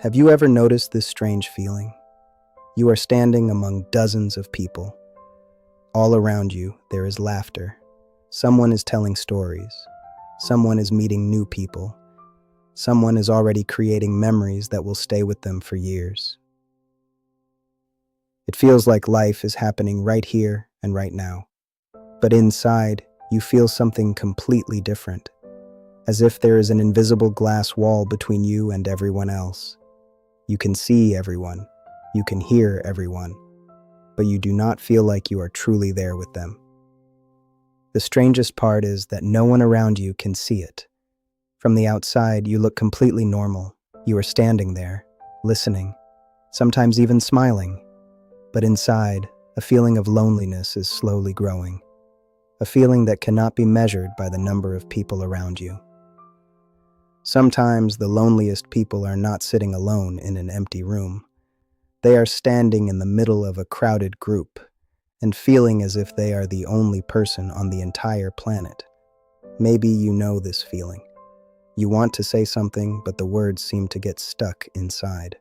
Have you ever noticed this strange feeling? You are standing among dozens of people. All around you, there is laughter. Someone is telling stories. Someone is meeting new people. Someone is already creating memories that will stay with them for years. It feels like life is happening right here and right now. But inside, you feel something completely different, as if there is an invisible glass wall between you and everyone else. You can see everyone, you can hear everyone, but you do not feel like you are truly there with them. The strangest part is that no one around you can see it. From the outside, you look completely normal. You are standing there, listening, sometimes even smiling. But inside, a feeling of loneliness is slowly growing, a feeling that cannot be measured by the number of people around you. Sometimes the loneliest people are not sitting alone in an empty room. They are standing in the middle of a crowded group and feeling as if they are the only person on the entire planet. Maybe you know this feeling. You want to say something, but the words seem to get stuck inside.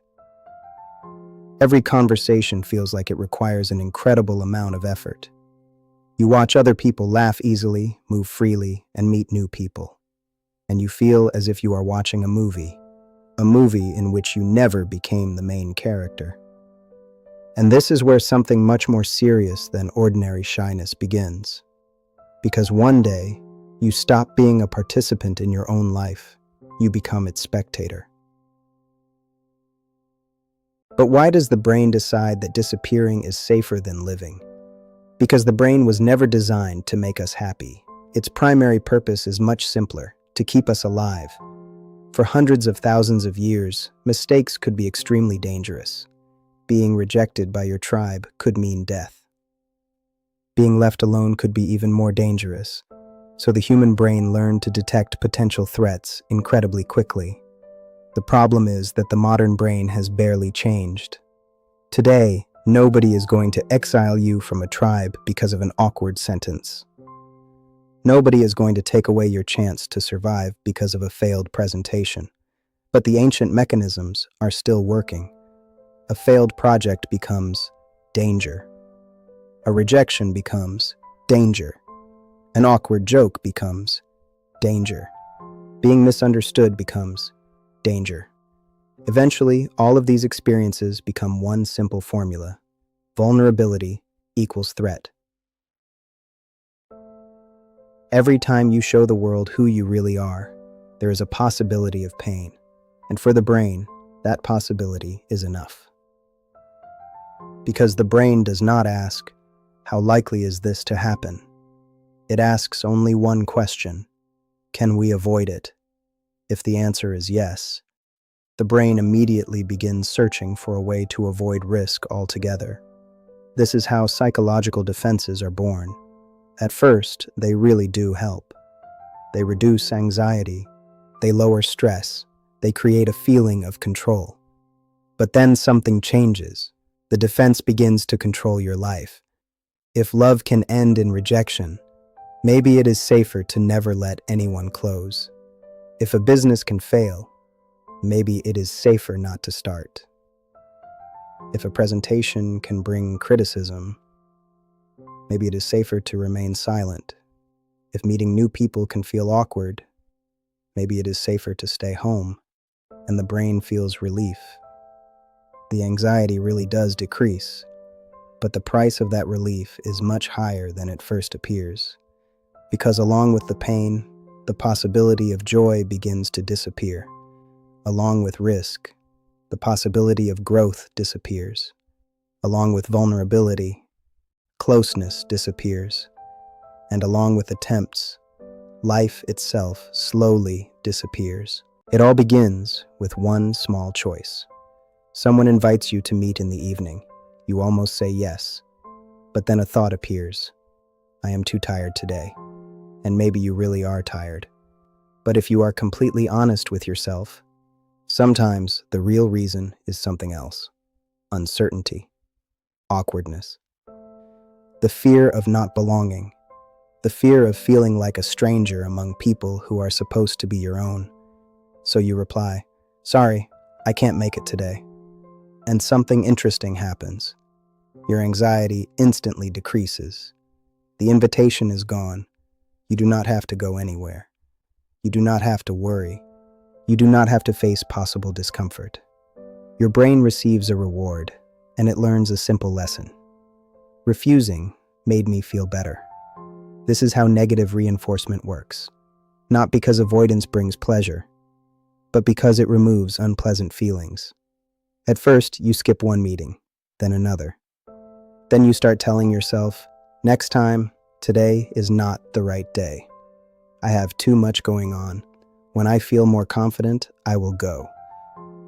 Every conversation feels like it requires an incredible amount of effort. You watch other people laugh easily, move freely, and meet new people. And you feel as if you are watching a movie in which you never became the main character. And this is where something much more serious than ordinary shyness begins. Because one day, you stop being a participant in your own life. You become its spectator. But why does the brain decide that disappearing is safer than living? Because the brain was never designed to make us happy. Its primary purpose is much simpler: to keep us alive. For hundreds of thousands of years, mistakes could be extremely dangerous. Being rejected by your tribe could mean death. Being left alone could be even more dangerous. So the human brain learned to detect potential threats incredibly quickly. The problem is that the modern brain has barely changed. Today, nobody is going to exile you from a tribe because of an awkward sentence. Nobody is going to take away your chance to survive because of a failed presentation. But the ancient mechanisms are still working. A failed project becomes danger. A rejection becomes danger. An awkward joke becomes danger. Being misunderstood becomes danger. Eventually, all of these experiences become one simple formula: vulnerability equals threat. Every time you show the world who you really are, there is a possibility of pain. And for the brain, that possibility is enough. Because the brain does not ask, how likely is this to happen? It asks only one question: can we avoid it? If the answer is yes, the brain immediately begins searching for a way to avoid risk altogether. This is how psychological defenses are born. At first, they really do help. They reduce anxiety, they lower stress, they create a feeling of control. But then something changes. The defense begins to control your life. If love can end in rejection, maybe it is safer to never let anyone close. If a business can fail, maybe it is safer not to start. If a presentation can bring criticism, maybe it is safer to remain silent. If meeting new people can feel awkward, maybe it is safer to stay home. And the brain feels relief. The anxiety really does decrease, but the price of that relief is much higher than it first appears. Because along with the pain, the possibility of joy begins to disappear. Along with risk, the possibility of growth disappears. Along with vulnerability, closeness disappears. And along with attempts, life itself slowly disappears. It all begins with one small choice. Someone invites you to meet in the evening. You almost say yes, but then a thought appears. I am too tired today. And maybe you really are tired. But if you are completely honest with yourself, sometimes the real reason is something else: uncertainty, awkwardness, the fear of not belonging, the fear of feeling like a stranger among people who are supposed to be your own. So you reply, "Sorry, I can't make it today. And something interesting happens. Your anxiety instantly decreases. The invitation is gone. You do not have to go anywhere. You do not have to worry. You do not have to face possible discomfort. Your brain receives a reward, and it learns a simple lesson. Refusing made me feel better. This is how negative reinforcement works. Not because avoidance brings pleasure, but because it removes unpleasant feelings. At first, you skip one meeting, then another. Then you start telling yourself, next time, today is not the right day. I have too much going on. When I feel more confident, I will go.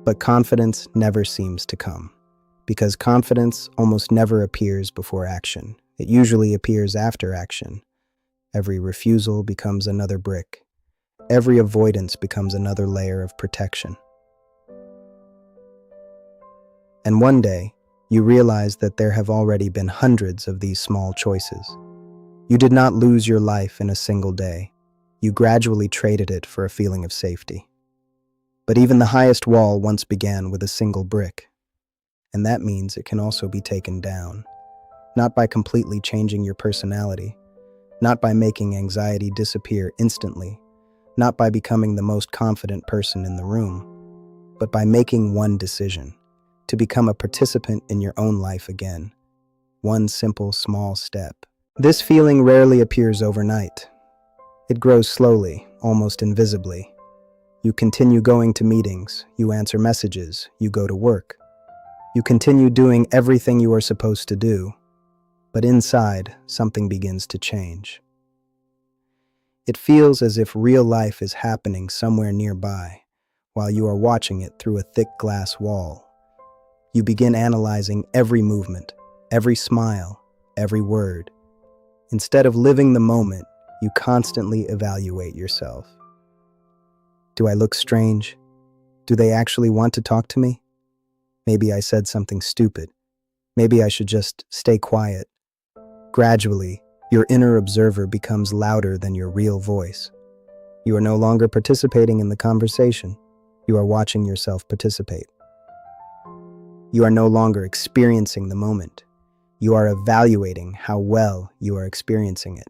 But confidence never seems to come, because confidence almost never appears before action. It usually appears after action. Every refusal becomes another brick. Every avoidance becomes another layer of protection. And one day, you realize that there have already been hundreds of these small choices. You did not lose your life in a single day. You gradually traded it for a feeling of safety. But even the highest wall once began with a single brick. And that means it can also be taken down. Not by completely changing your personality, not by making anxiety disappear instantly, not by becoming the most confident person in the room, but by making one decision, to become a participant in your own life again. One simple, small step. This feeling rarely appears overnight. It grows slowly, almost invisibly. You continue going to meetings, you answer messages, you go to work. You continue doing everything you are supposed to do, but inside, something begins to change. It feels as if real life is happening somewhere nearby, while you are watching it through a thick glass wall. You begin analyzing every movement, every smile, every word. Instead of living the moment, you constantly evaluate yourself. Do I look strange? Do they actually want to talk to me? Maybe I said something stupid. Maybe I should just stay quiet. Gradually, your inner observer becomes louder than your real voice. You are no longer participating in the conversation. You are watching yourself participate. You are no longer experiencing the moment. You are evaluating how well you are experiencing it.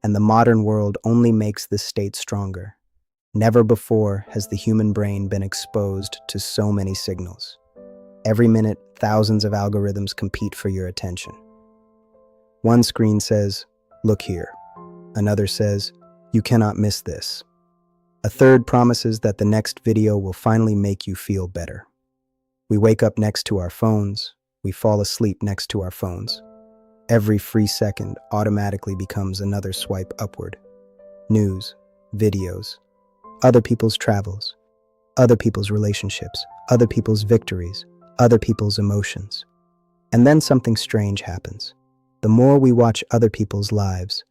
And the modern world only makes this state stronger. Never before has the human brain been exposed to so many signals. Every minute, thousands of algorithms compete for your attention. One screen says, "Look here." Another says, "You cannot miss this." A third promises that the next video will finally make you feel better. We wake up next to our phones. We fall asleep next to our phones. Every free second automatically becomes another swipe upward. News, videos, other people's travels, other people's relationships, other people's victories, other people's emotions. And then something strange happens. The more we watch other people's lives,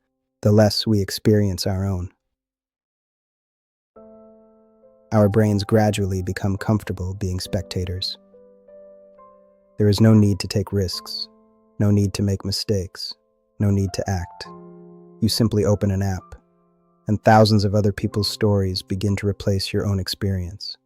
the less we experience our own. Our brains gradually become comfortable being spectators. There is no need to take risks, no need to make mistakes, no need to act. You simply open an app, and thousands of other people's stories begin to replace your own experience.